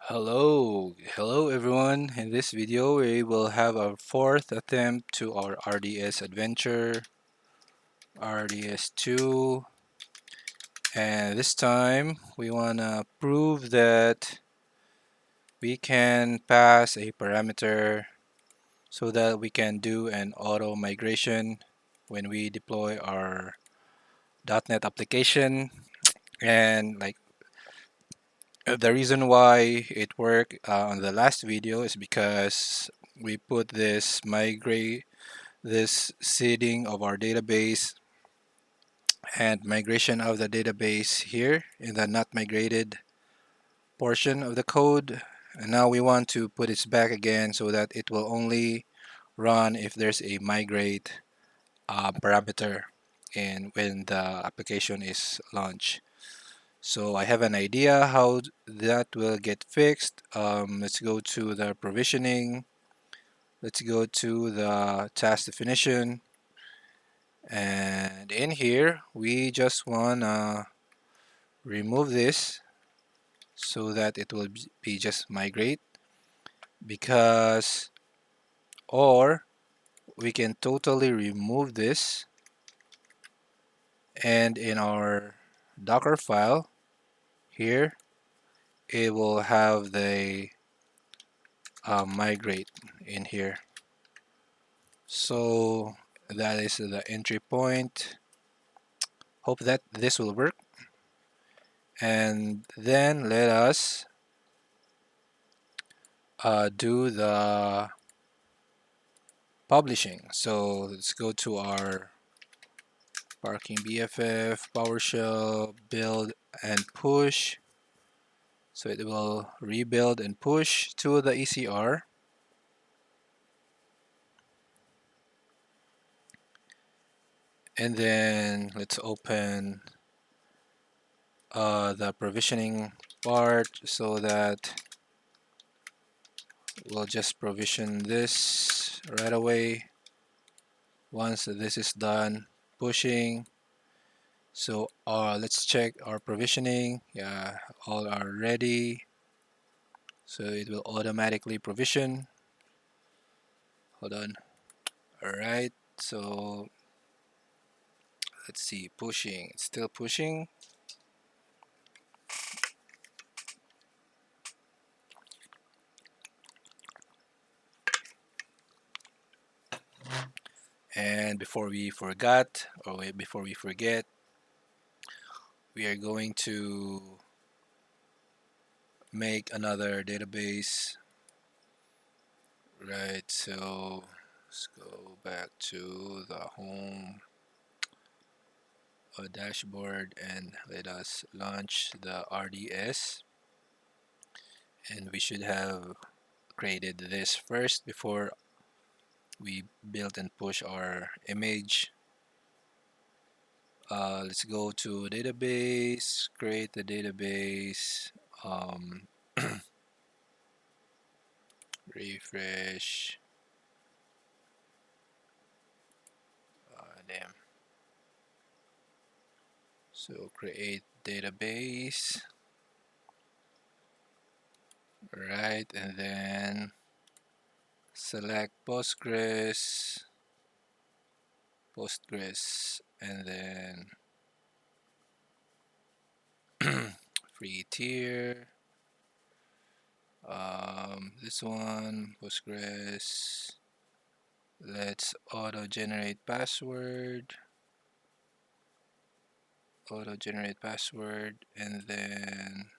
Hello everyone. In this video, we will have our fourth attempt to our RDS adventure, RDS 2, and this time we wanna prove that we can pass a parameter so that we can do an auto migration when we deploy our .NET application. And the reason why it worked on the last video is because we put this seeding of our database and migration of the database here in the not migrated portion of the code. And now we want to put it back again so that it will only run if there's a migrate parameter and when the application is launched. So I have an idea how that will get fixed. Let's go to the provisioning. Let's go to the task definition. And in here, we just want to remove this so that it will be just migrate because, or we can totally remove this and in our Docker file here, it will have the migrate in here. So that is the entry point. Hope that this will work. And then let us do the publishing. So let's go to our parking BFF, PowerShell, build and push. So it will rebuild and push to the ECR. And then let's open the provisioning part so that we'll just provision this right away. Once this is done pushing, so let's check our provisioning. Yeah, all are ready. So it will automatically provision. Hold on. Alright, so let's see, pushing. It's still pushing. And before we forget, we are going to make another database. Right, so let's go back to the home dashboard and let us launch the RDS. And we should have created this first before we build and push our image. Let's go to database, create the database, refresh. Damn. So create database, right, and then select Postgres, and then free tier. This one, Postgres. Let's auto generate password, and then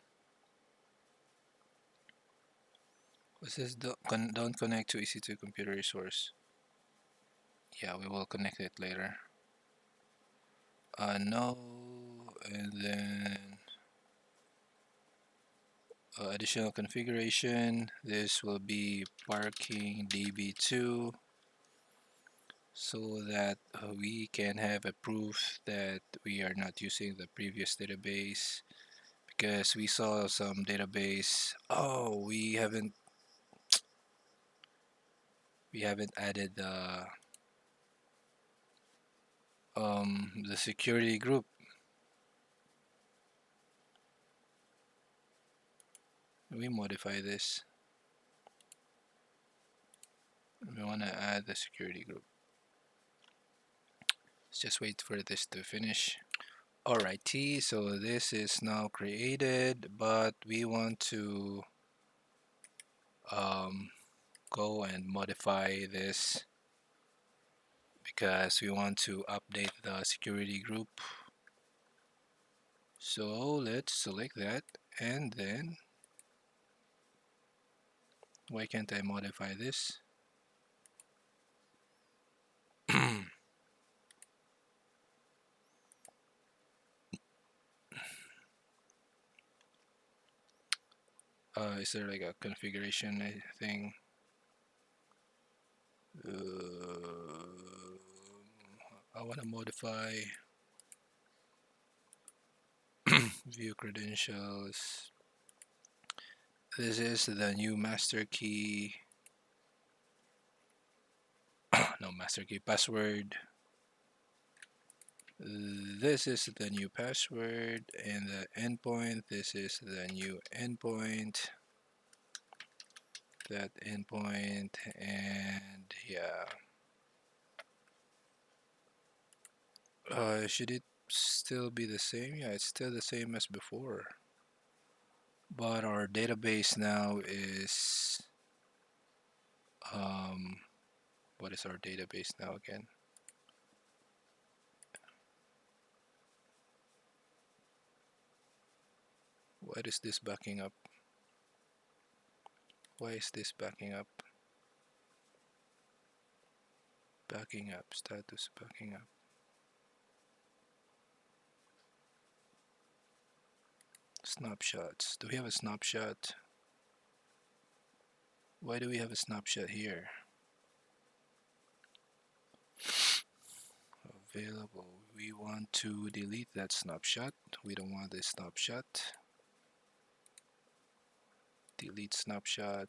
what's this? Don't connect to EC2 computer resource. Yeah, we will connect it later. No, and then additional configuration. This will be parking db2 so that we can have a proof that we are not using the previous database because we saw some database. Oh, we haven't added the security group. We modify this. We want to add the security group. Let's just wait for this to finish. Alrighty, so this is now created, but we want to go and modify this because we want to update the security group. So let's select that, and then why can't I modify this? Is there like a configuration thing? I want to modify view credentials. This is the new master key. No, master key password. This is the new password, and the endpoint. This is the new endpoint. That endpoint, and yeah. Should it still be the same? Yeah, it's still the same as before. But our database now is what is our database now again? What is this backing up? Why is this backing up? Backing up, status backing up. Snapshots. Do we have a snapshot? Why do we have a snapshot here? Available. We want to delete that snapshot. We don't want this snapshot. Delete snapshot.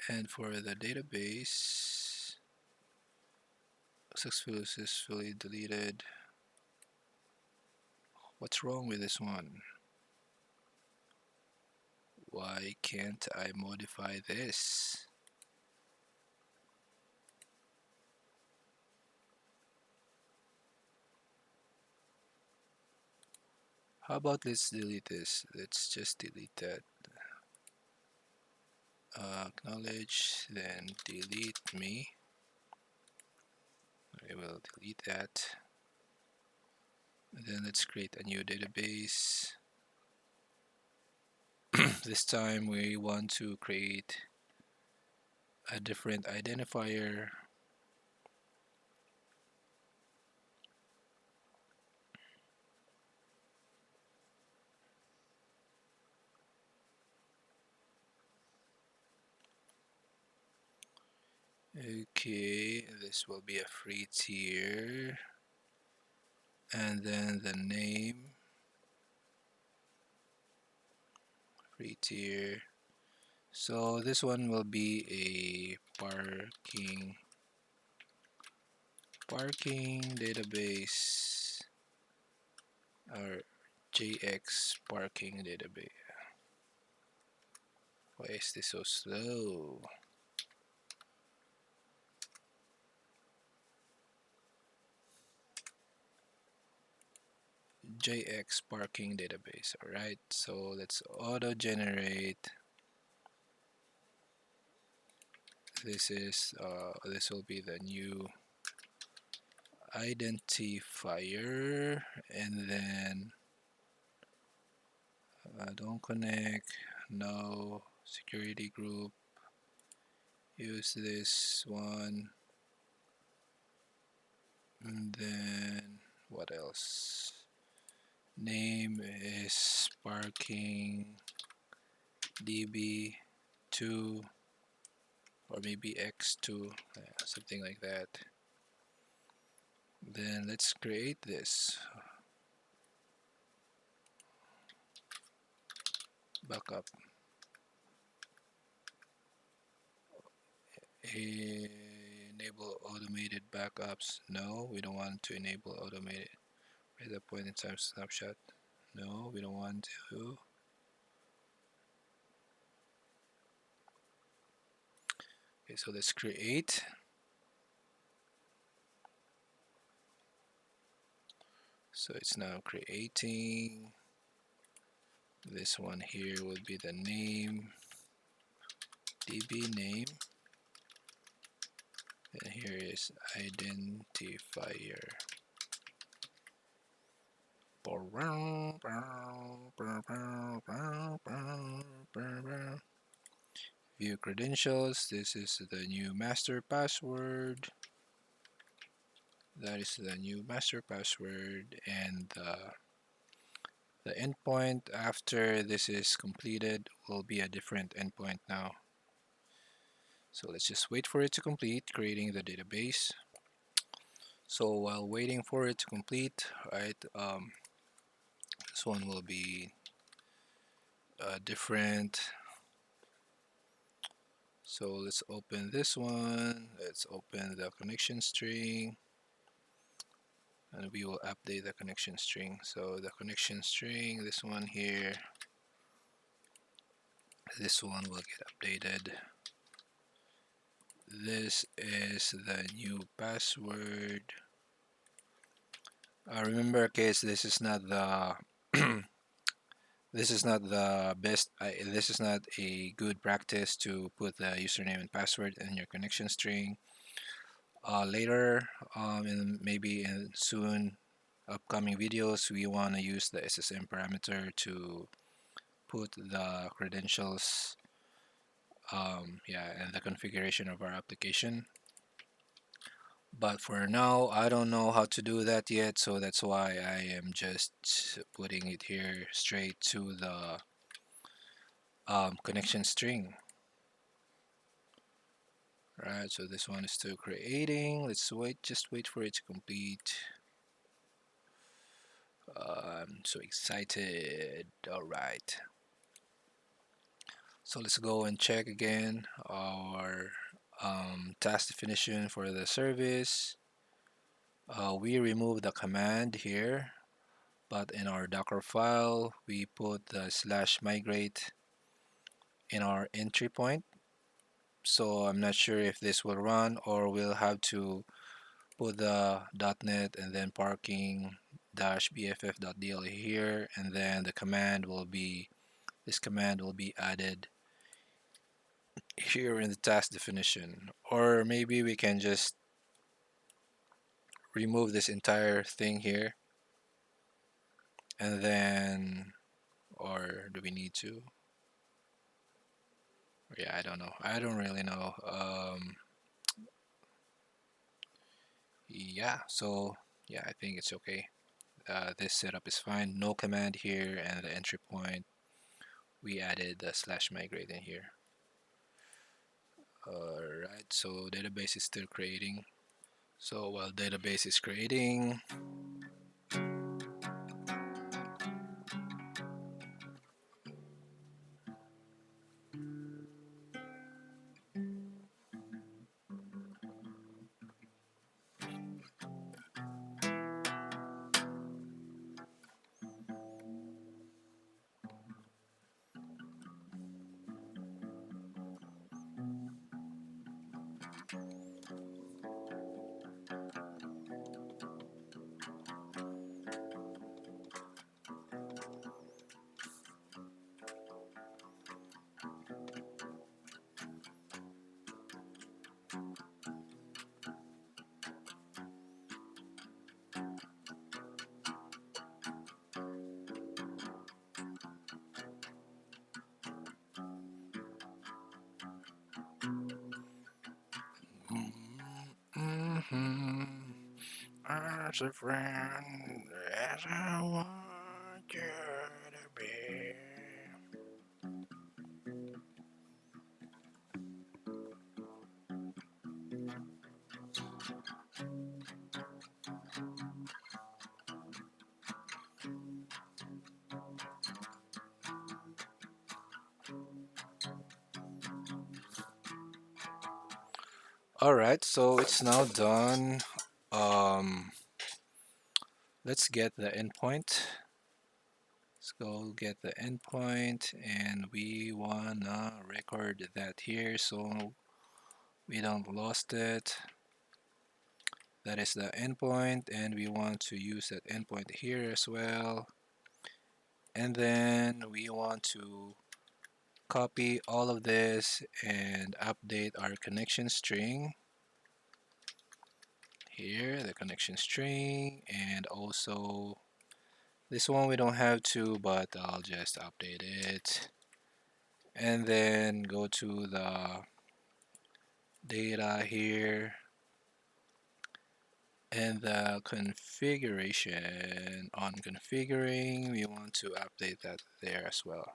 And for the database, successfully deleted. What's wrong with this one? Why can't I modify this? How about let's delete this? Let's just delete that. Acknowledge, then delete me. I will delete that. Then let's create a new database. This time we want to create a different identifier. Okay, this will be a free tier, and then the name, free tier. So this one will be a parking database, or JX parking database. Why is this so slow? JX parking database. Alright, so let's auto generate. This will be the new identifier, and then don't connect, no security group, use this one, and then what else? Name is parking db2 or maybe x2, something like that. Then let's create this backup. Enable automated backups. No, we don't want to enable automated. Create a point in time snapshot. No, we don't want to. Okay, so let's create. So it's now creating. This one here will be the name, DB name, and here is identifier. View credentials. This is the new master password. That is the new master password, and the endpoint after this is completed will be a different endpoint now. So let's just wait for it to complete creating the database. So while waiting for it to complete, right, this one will be different. So let's open this one. Let's open the connection string, and we will update the connection string. So the connection string, this one here, this one will get updated. This is the new password. Remember, kids, this is not the this is not the best. This is not a good practice to put the username and password in your connection string. Later, maybe in soon upcoming videos, we want to use the SSM parameter to put the credentials, yeah, and the configuration of our application. But for now, I don't know how to do that yet, so that's why I am just putting it here straight to the connection string. Right, so this one is still creating. Let's wait, just wait for it to complete. I'm so excited. All right. So let's go and check again our task definition for the service. We remove the command here, but in our Docker file, we put the /migrate in our entry point. So I'm not sure if this will run, or we'll have to put the .NET and then parking -bff.dll here, and then the command will be, this command will be added here in the task definition. Or maybe we can just remove this entire thing here, and then, or do we need to? Yeah, I don't know. I don't really know. Yeah, so yeah, I think it's okay. This setup is fine. No command here, and the entry point, we added the /migrate in here. Alright, so database is still creating. So while database is creating, as a friend, as I want you to be. Alright, so it's now done. Um, let's get the endpoint. Let's go get the endpoint, and we wanna record that here so we don't lost it. That is the endpoint, and we want to use that endpoint here as well. And then we want to copy all of this and update our connection string here, the connection string, and also this one we don't have to, but I'll just update it. And then go to the data here and the configuration. On configuring, we want to update that there as well.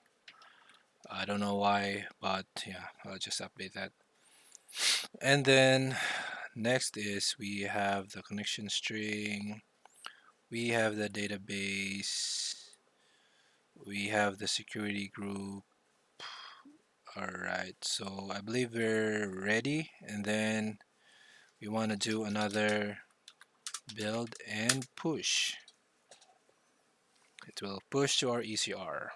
I don't know why, but yeah, I'll just update that. And then next is we have the connection string, we have the database, we have the security group. Alright, so I believe we're ready, and then we want to do another build and push. It will push to our ECR.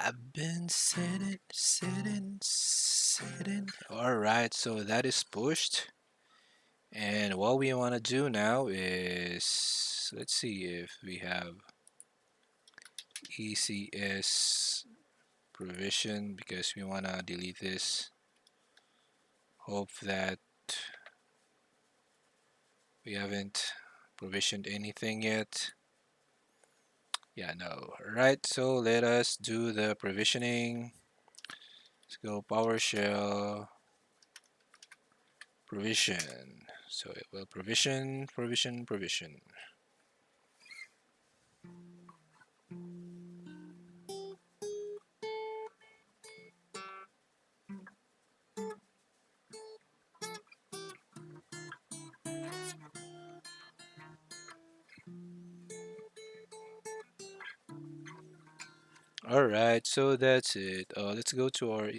I've been sitting. Alright, so that is pushed. And what we want to do now is, let's see if we have ECS provision, because we want to delete this. Hope that we haven't provisioned anything yet. Yeah, no. Alright, so let us do the provisioning. Let's go PowerShell provision. So it will provision. Alright, so that's it. Let's go to our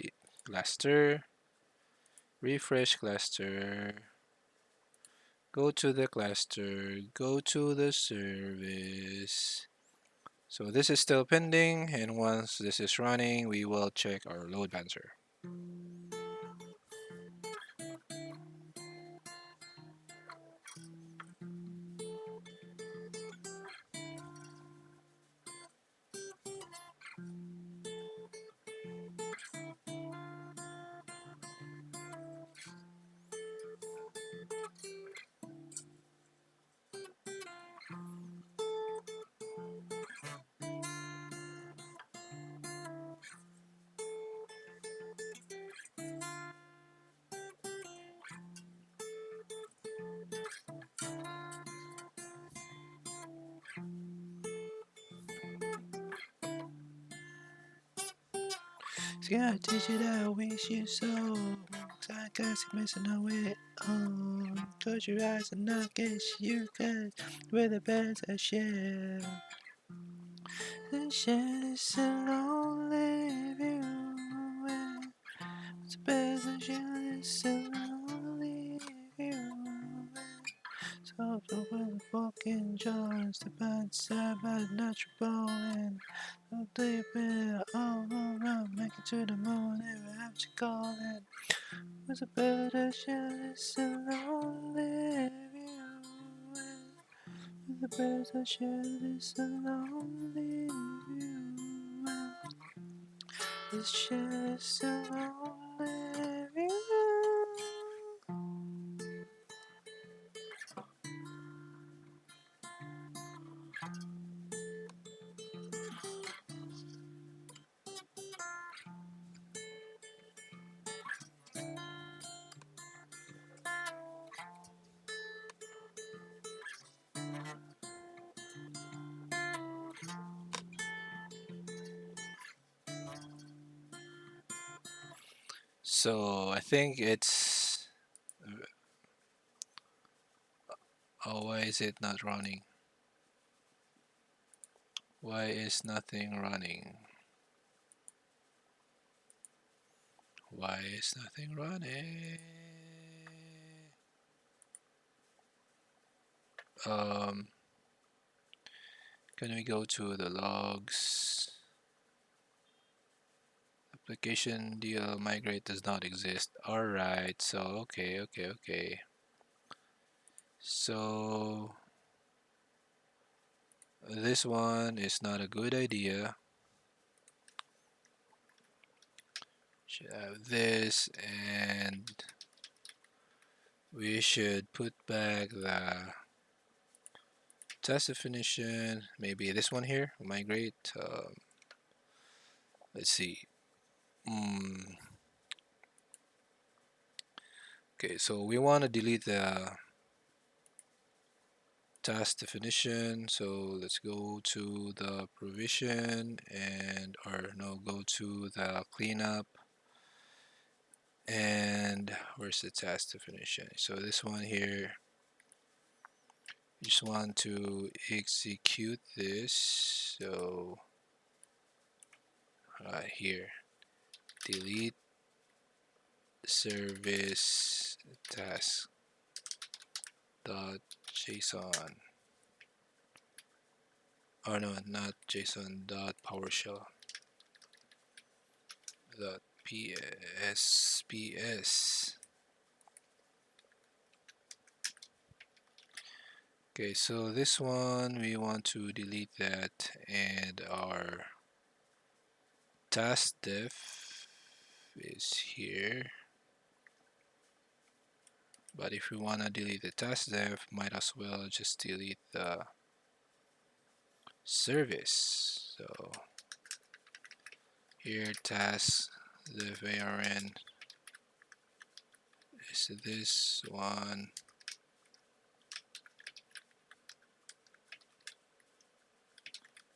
cluster, refresh cluster, go to the cluster, go to the service. So this is still pending, and once this is running, we will check our load balancer. gonna teach you that I wish you so. I guess you're missing away. Close your eyes and I'll get you, cause we're the best I share. And share is a lonely view. It's the best I share is a lonely view. So when we walk in joints, the band side by the natural bone. So deep in, all around, make it to the moon, never have to call in. What's a better chance to lonely view? The best I share is a lonely view. This shit is so lonely view. So I think it's. Oh, why is it not running? Why is nothing running? Why is nothing running? Um, can we go to the logs? Application DL migrate does not exist. Alright, so okay. So this one is not a good idea. Should have this, and we should put back the test definition. Maybe this one here, migrate. Let's see. Okay, so we want to delete the task definition. So let's go to the provision and or no, go to the cleanup. And where's the task definition? So this one here, you just want to execute this. So right here, delete service task dot json. Oh no, not json dot PowerShell dot ps. Okay, so this one we want to delete that, and our task def is here. But if we want to delete the task def, might as well just delete the service. So here task def arn is this one,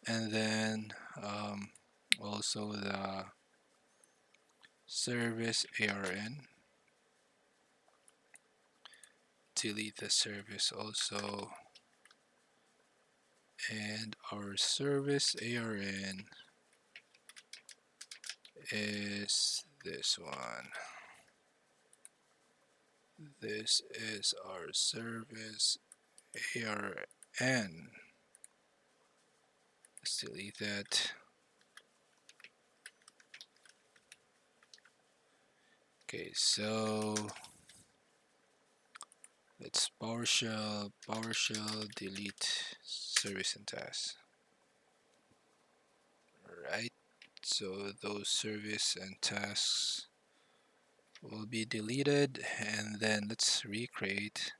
and then also the service arn, delete the service also, and our service arn is this one. This is our service arn. Let's delete that. Okay, so let's PowerShell delete service and tasks. Right, so those service and tasks will be deleted, and then let's create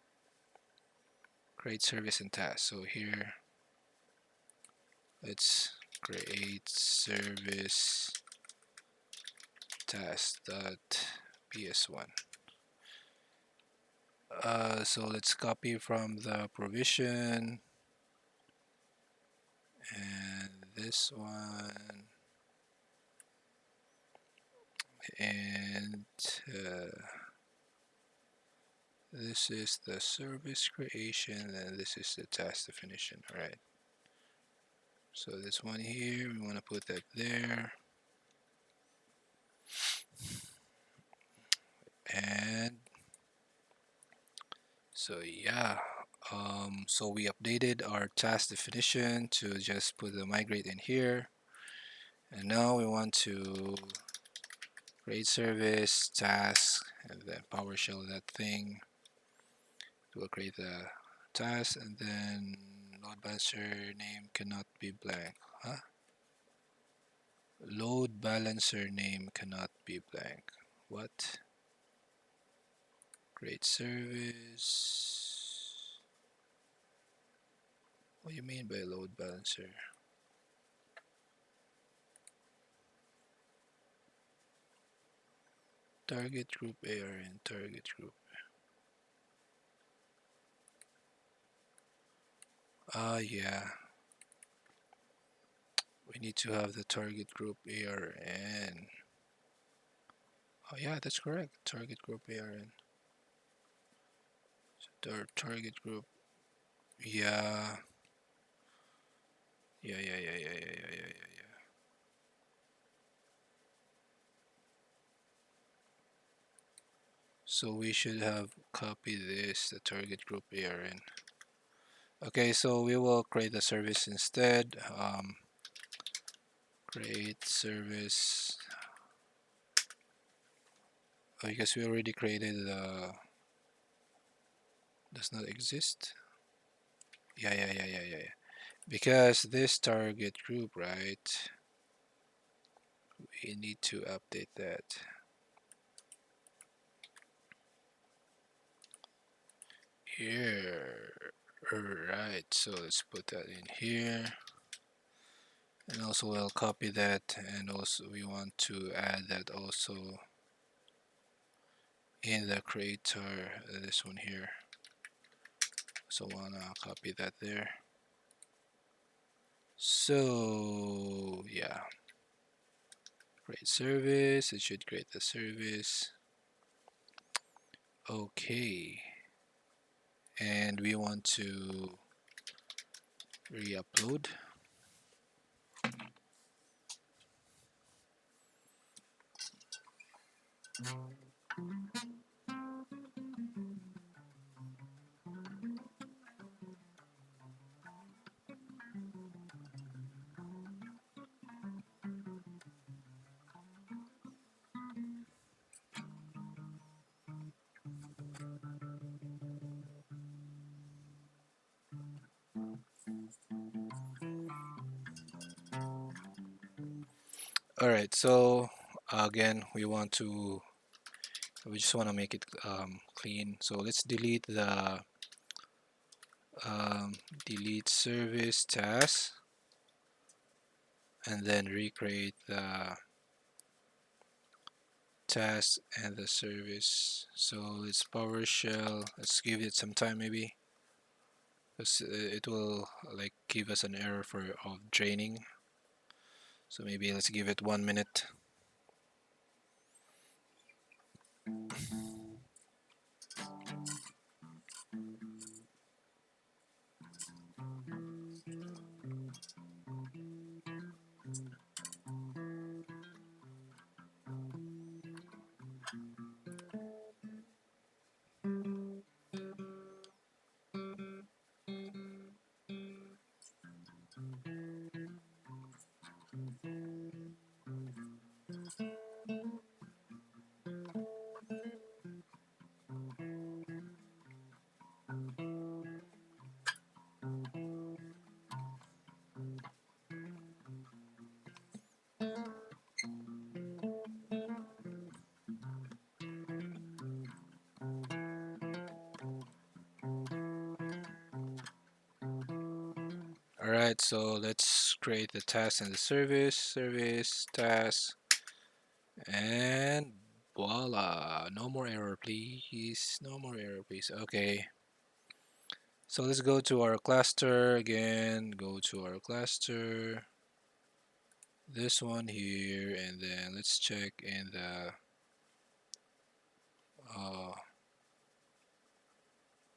service and tasks. So here let's create service task dot ps1. So let's copy from the provision, and this one and this is the service creation, and this is the task definition. All right. So this one here, we want to put that there, and so yeah. So we updated our task definition to just put the migrate in here, and now we want to create service task and then PowerShell that thing. We'll create the task and then load balancer name cannot be blank. Huh? Load balancer name cannot be blank. What? Create service. What do you mean by load balancer? Target group ARN, target group. Yeah. We need to have the target group ARN. Oh yeah, that's correct. Target group ARN. So our target group. Yeah. Yeah. So we should have copied this, the target group ARN. Okay, so we will create a service instead. Create service. Oh, because we already created does not exist. Yeah. Because this target group, right? We need to update that. Here. Alright, so let's put that in here. And also we'll copy that, and also we want to add that also in the creator, this one here. So wanna copy that there. So yeah, create service. It should create the service. Okay, and we want to re-upload. All right, so again, we just want to make it clean. So let's delete the delete service task, and then recreate the task and the service. So it's PowerShell. Let's give it some time maybe, because it will like give us an error for of draining. So maybe let's give it 1 minute. All right, so let's create the task and the service task, and voila, no more error please, no more error please. Okay, so let's go to our cluster again, go to our cluster, this one here, and then let's check in the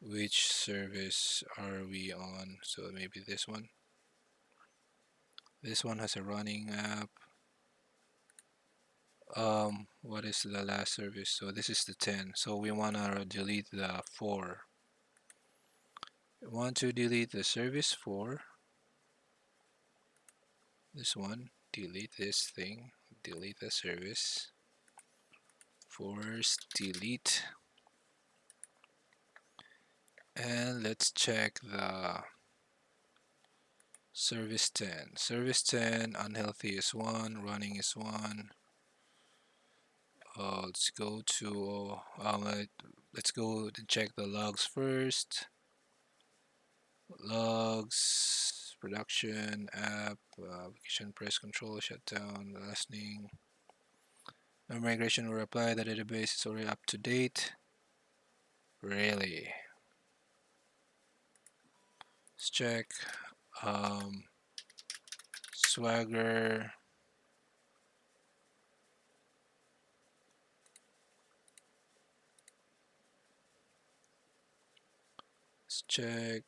which service are we on. So maybe this one. This one has a running app. What is the last service? So this is the 10. So we want to delete the 4. We want to delete the service 4. This one. Delete this thing. Delete the service. Force delete. And let's check the service 10. Service 10, unhealthy is 1, running is 1. Let's go to let's go and check the logs first. Logs, production, app, application, press control, shutdown, listening. No migration will apply. The database is already up to date. Really? Let's check. Swagger. Let's check.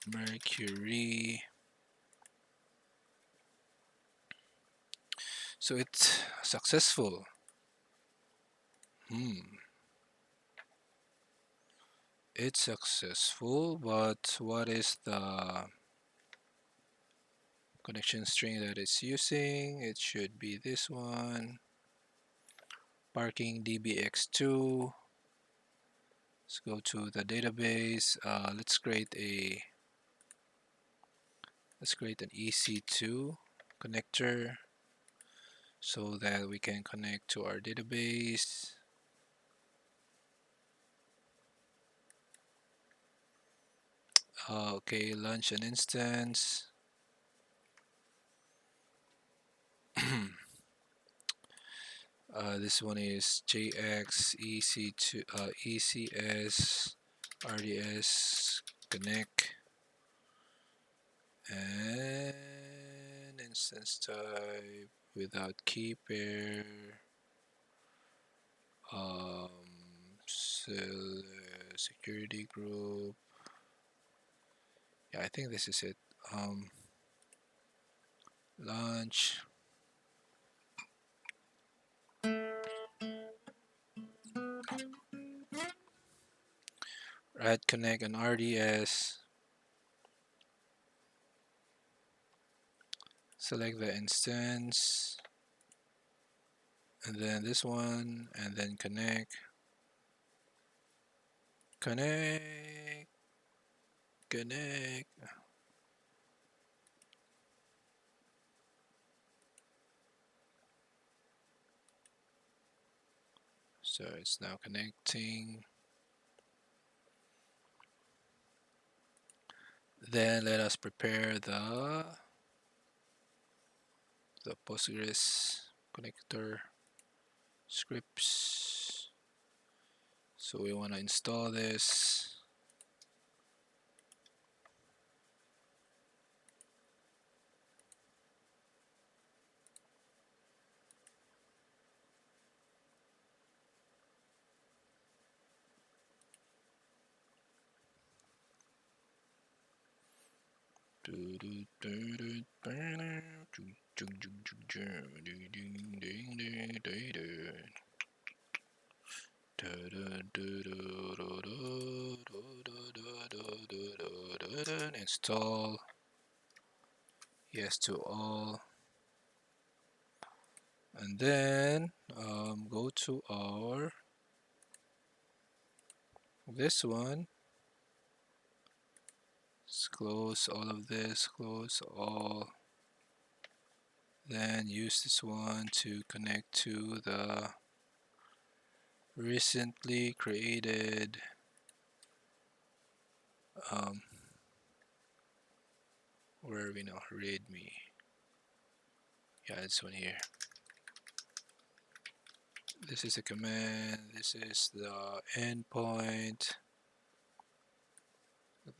Mercury. So it's successful. It's successful, but what is the connection string that it's using? It should be this one. Parking dbx2. Let's go to the database. Let's create an EC2 connector so that we can connect to our database. Okay, launch an instance. This one is JX EC2 ECS RDS connect and instance type without key pair. Security group. Yeah, I think this is it. Launch. Right, connect an RDS. Select the instance. And then this one, and then connect. Connect. Connect. So it's now connecting. Then let us prepare the Postgres connector scripts. So we want to install this. Install. Yes to all. And then go to our this one. Let's close all of this, close all. Then use this one to connect to the recently created where are we now? Readme. Yeah, this one here. This is a command. This is the endpoint.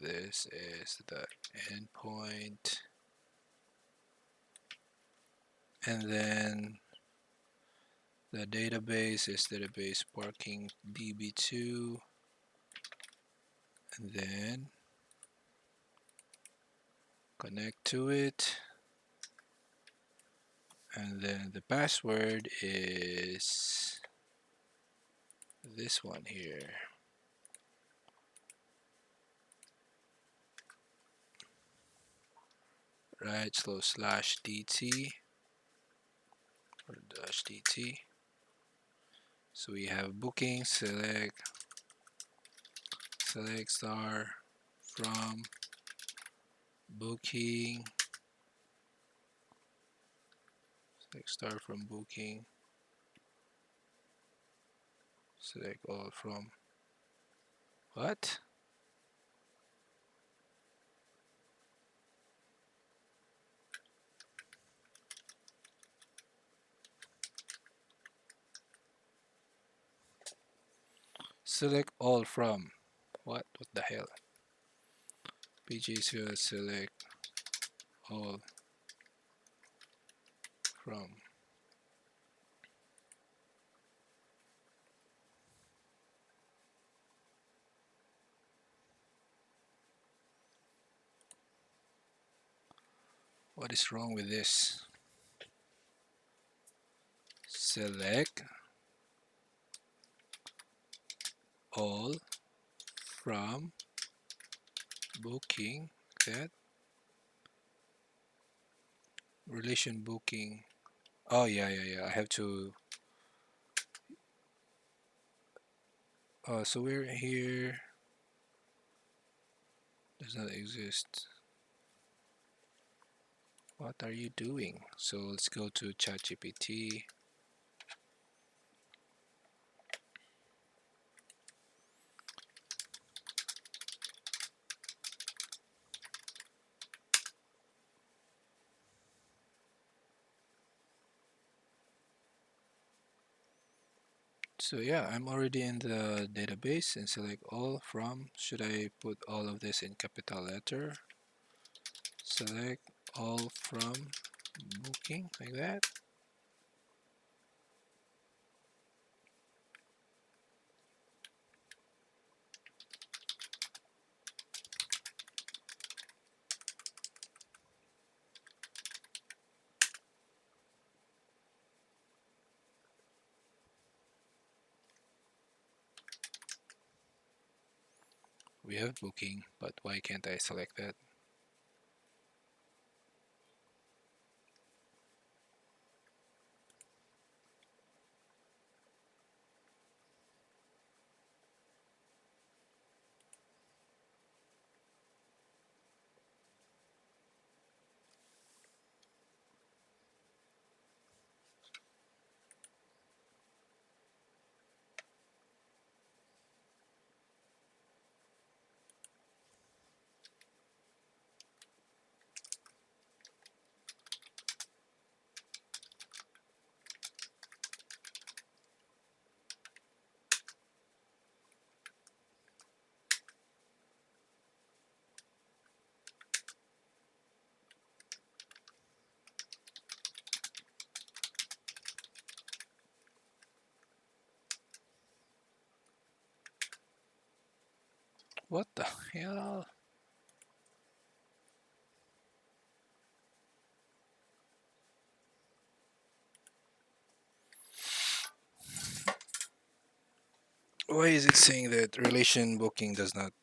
This is the endpoint, and then the database is database parking db2, and then connect to it, and then the password is this one here, right? So /dt or -dt. So we have booking, select star from booking, select star from booking, select all from what? Select all from what? What the hell? PG select all from. What is wrong with this? Select all from booking, that relation booking. Oh yeah, I have to so we're here, does not exist. What are you doing? So let's go to ChatGPT. So yeah, I'm already in the database and select all from. Should I put all of this in capital letter? Select all from booking, like that. We have booking, but why can't I select that? What the hell? Why is it saying that relation booking does not?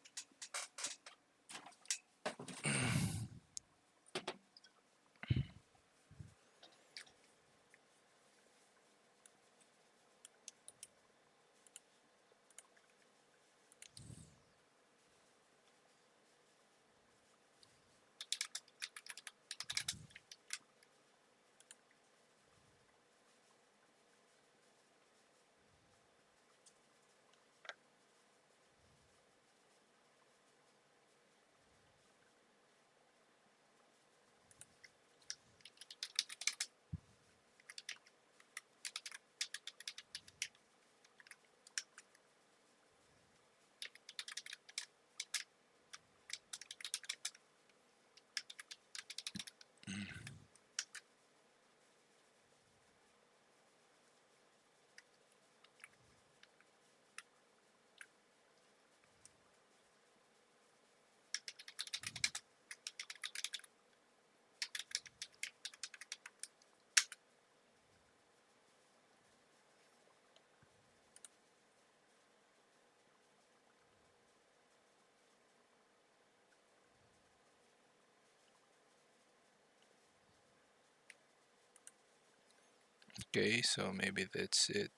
Okay, so maybe that's it.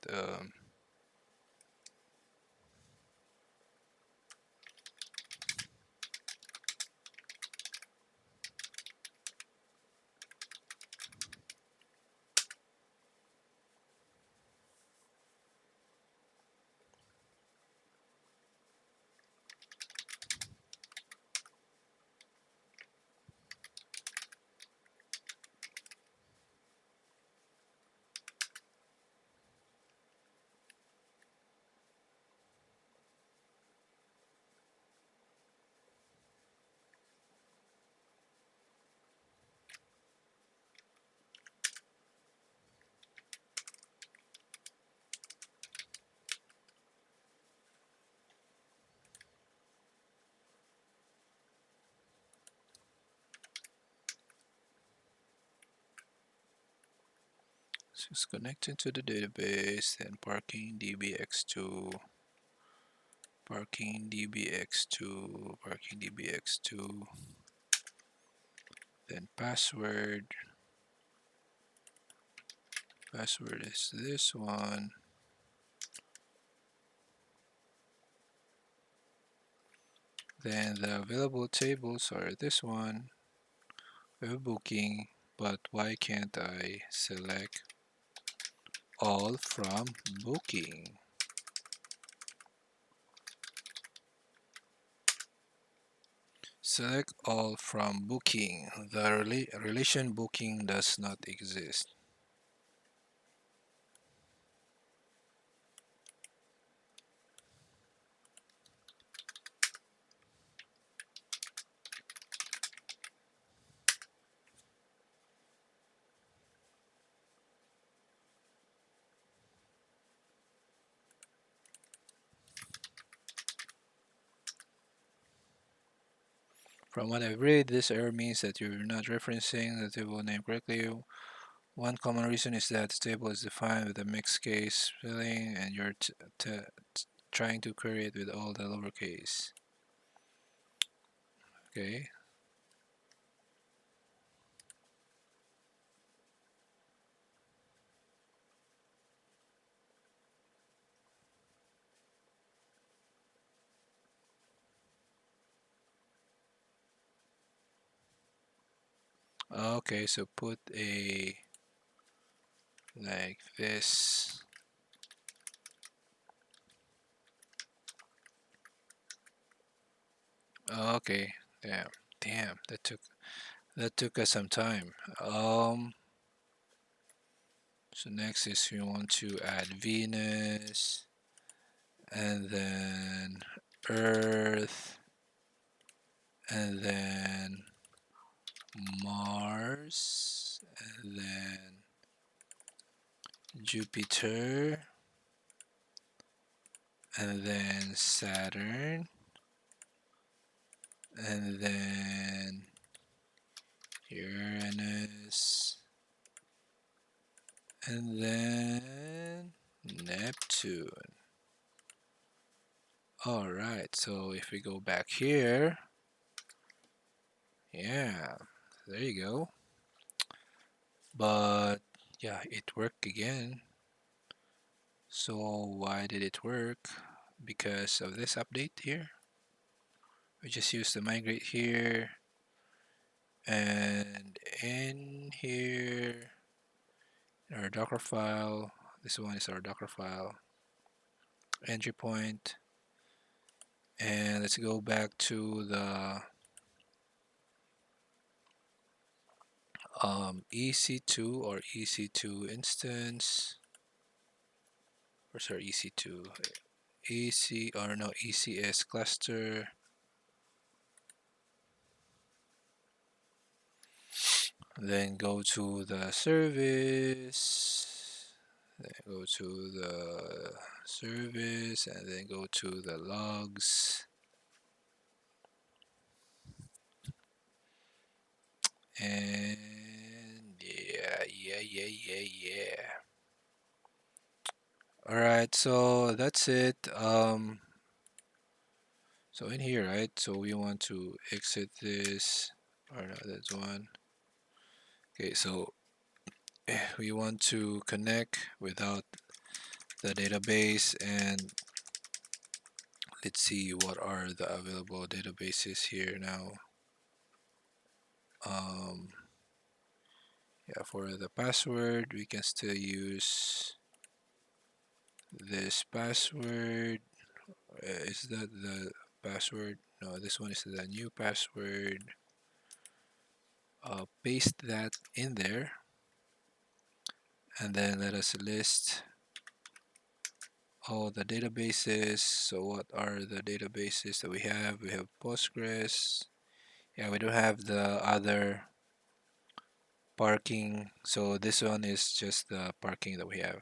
So it's connected to the database, then parking dbx2, parking dbx2, parking dbx2, then password. Password is this one. Then the available tables are this one. We have booking, but why can't I select all from booking? Select all from booking. The relation booking does not exist. From what I've read, this error means that you're not referencing the table name correctly. One common reason is that the table is defined with a mixed case spelling and you're trying to query it with all the lowercase. Okay. Okay, so put a like this. Okay, damn, that took us some time. So next is we want to add Venus and then Earth and then Mars and then Jupiter and then Saturn and then Uranus and then Neptune. Alright, so if we go back here, yeah, there you go. But yeah, it worked again. So why did it work? Because of this update here. We just use the migrate here and in here our Docker file. This one is our Docker file entry point, and let's go back to the EC2 or EC2 instance, or sorry, EC2 ECS cluster. Then go to the service, then go to the service, and then go to the logs. And yeah. All right, so that's it. So in here, right? So we want to exit this, or no, that's one. Okay, so we want to connect without the database, and let's see what are the available databases here now. um, yeah, for the password we can still use this password. Is that the password? No, this one is the new password. Paste that in there, and then let us list all the databases. So what are the databases that we have? We have Postgres. Yeah, we don't have the other parking, so this one is just the parking that we have.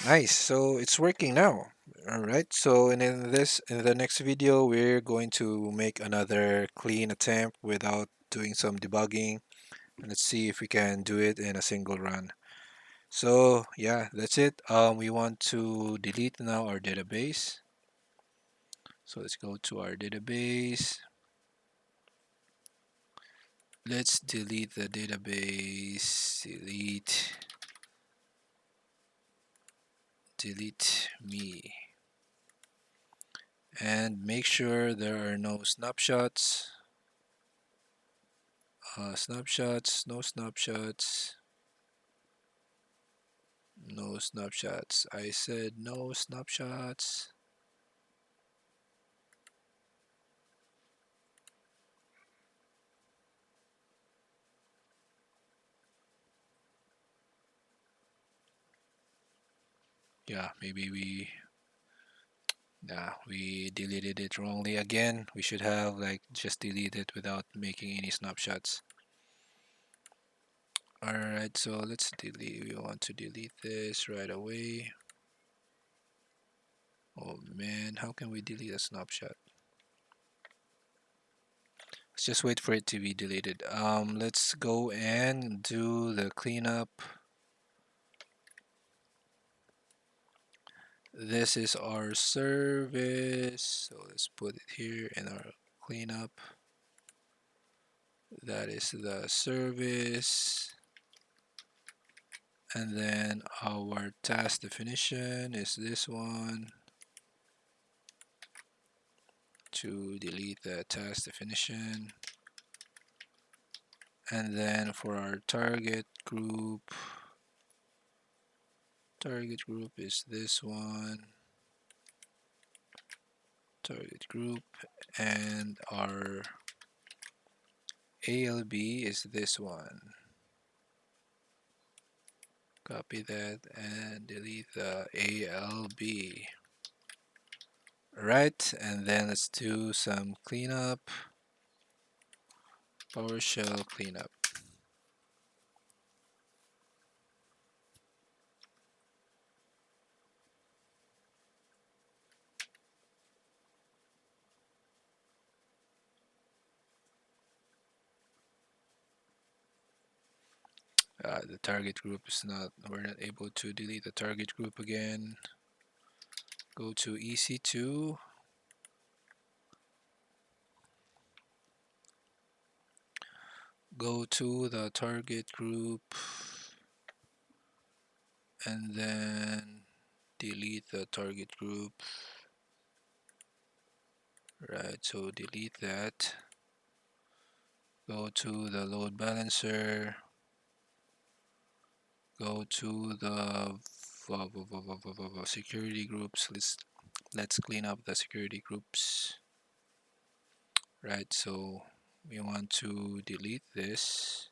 Nice, so it's working now. All right, so in the next video we're going to make another clean attempt without doing some debugging. Let's see if we can do it in a single run. So yeah, that's it. We want to delete now our database. So let's go to our database. Let's delete the database. Delete me. And make sure there are no snapshots. Snapshots, no snapshots, no snapshots. I said no snapshots. Yeah, maybe we deleted it wrongly again. We should have like just delete it without making any snapshots. Alright, so let's delete. We want to delete this right away. Oh man, how can we delete a snapshot? Let's just wait for it to be deleted. Let's go and do the cleanup. This is our service, so let's put it here in our cleanup. That is the service, and then our task definition is this one, to delete the task definition. And then for our target group is this one, target group, and our ALB is this one. Copy that and delete the ALB. Right, and then let's do some cleanup. PowerShell cleanup. The target group is not, we're not able to delete the target group again. Go to EC2. Go to the target group and then delete the target group. Right, so delete that. Go to the load balancer. Go to the security groups. Let's clean up the security groups. Right, so we want to delete this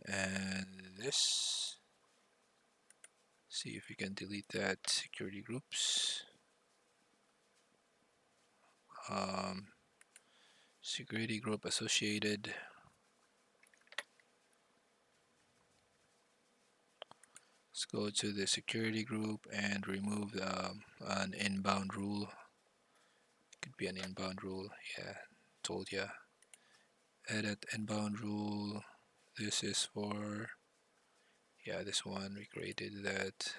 and this. See if we can delete that security groups. Security group associated. Let's go to the security group and remove an inbound rule. Could be an inbound rule. Yeah, told ya. Edit inbound rule. This is for, yeah, this one we created that.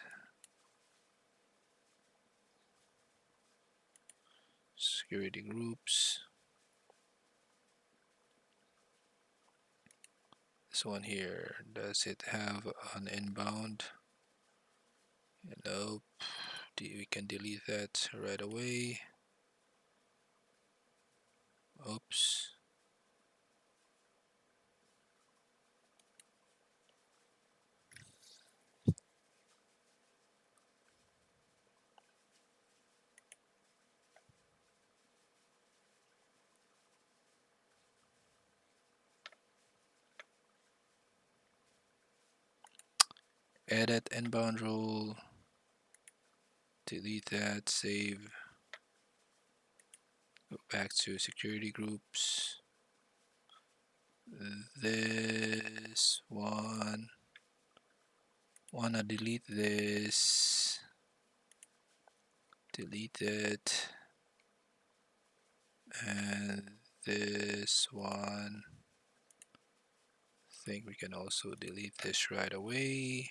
Security groups. this one here, does it have an inbound? Nope. We can delete that right away. Oops. Edit inbound rule. Delete that. Save. Go back to security groups. This one. Wanna delete this. Delete it. And this one. I think we can also delete this right away.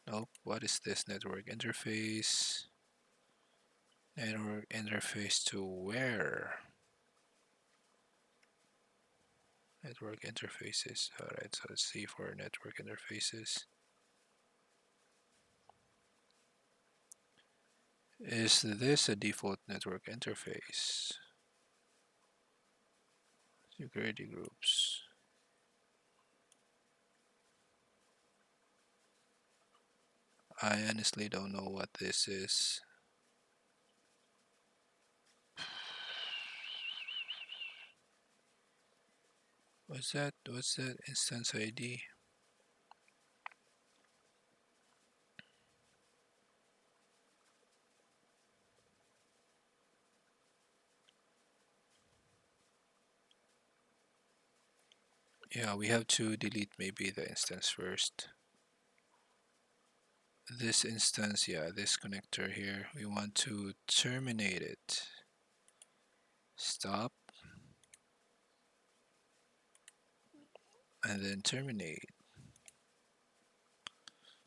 Nope. What is this network interface? Network interface to where? Network interfaces. Alright, so let's see for network interfaces. Is this a default network interface? Security groups. I honestly don't know what this is. What's that? What's that instance ID? Yeah, we have to delete maybe the instance first. This instance, yeah, this connector here, we want to terminate it. Stop. And then terminate.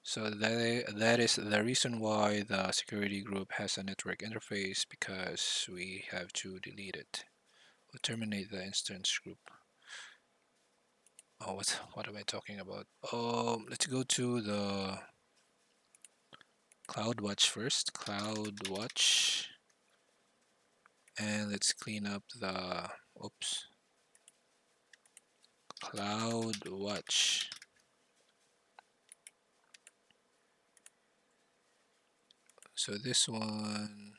So that is the reason why the security group has a network interface, because we have to delete it or terminate the instance group. Oh, what am I talking about? Let's go to the CloudWatch first. CloudWatch, and let's clean up the CloudWatch. So this one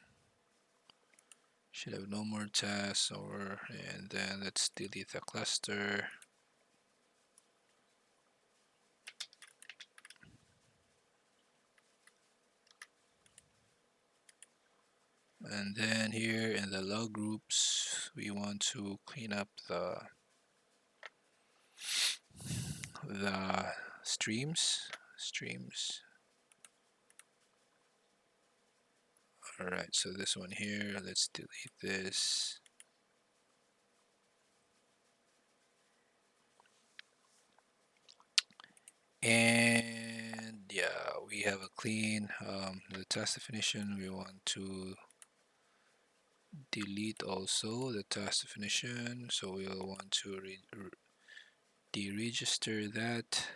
should have no more tasks, and then let's delete the cluster. And then here in the log groups, we want to clean up the streams. Alright, so this one here, let's delete this. And yeah, we have a clean the task definition. We want to delete also the task definition, so we'll want to deregister that.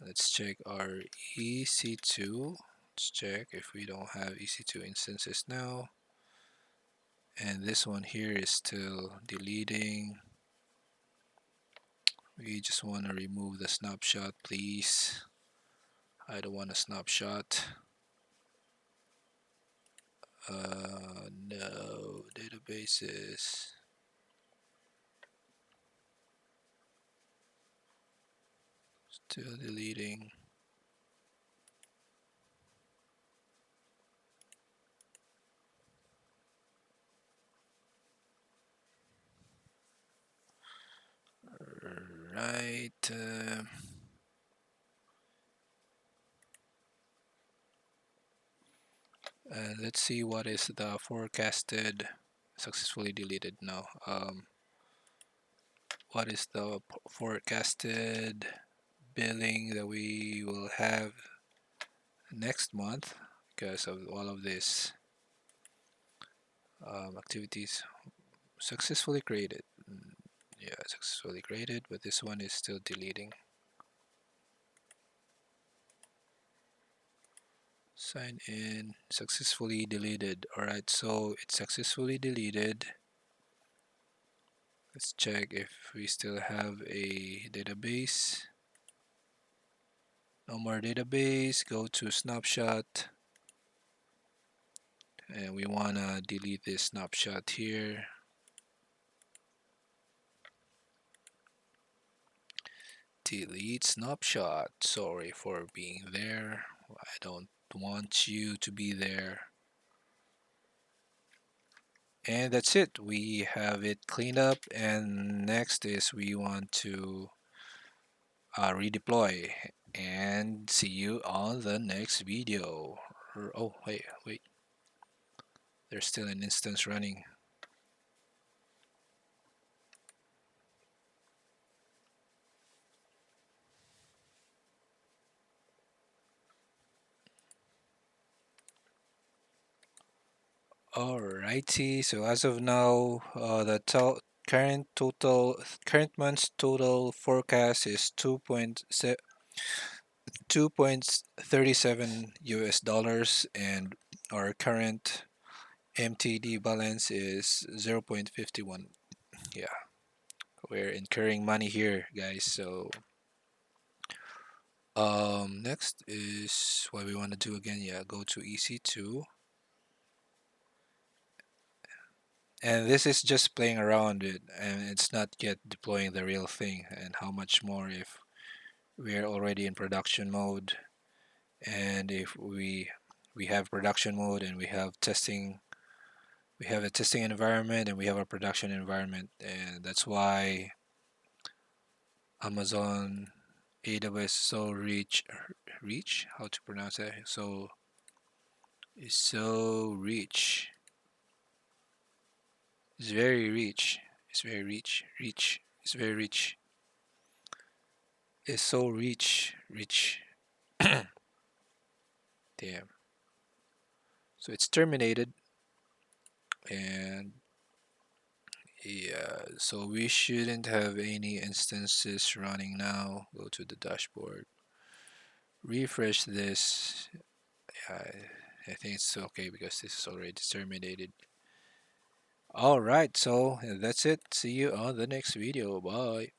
Let's check our EC2. Let's check if we don't have EC2 instances now. And this one here is still deleting. We just want to remove the snapshot, please. I don't want a snapshot. No, databases. Still deleting. Right. Let's see what is the forecasted successfully deleted now. What is the forecasted billing that we will have next month because of all of these activities successfully created? Yeah, successfully created, but this one is still deleting. Sign in, successfully deleted. Alright, so it's successfully deleted. Let's check if we still have a database. No more database. Go to snapshot, and we want to delete this snapshot here. Delete snapshot. Sorry for being there. I don't want you to be there. And that's it. We have it cleaned up, and next is we want to redeploy, and see you on the next video. Oh, wait, there's still an instance running. Alrighty, so as of now, the current month's total forecast is 2.37 US dollars, and our current MTD balance is 0.51. Yeah, we're incurring money here, guys. So next is what we want to do again. Yeah, go to EC2, and this is just playing around it, and it's not yet deploying the real thing. And how much more if we're already in production mode, and if we have production mode, and we have testing, we have a testing environment, and we have a production environment, and that's why Amazon AWS so rich, how to pronounce that, so is so rich, it's very rich, it's very rich, it's very rich, it's so rich. Damn. So it's terminated, and yeah, so we shouldn't have any instances running now. Go to the dashboard, refresh this. Yeah, I think it's okay because this is already terminated. All right, so that's it. See you on the next video. Bye.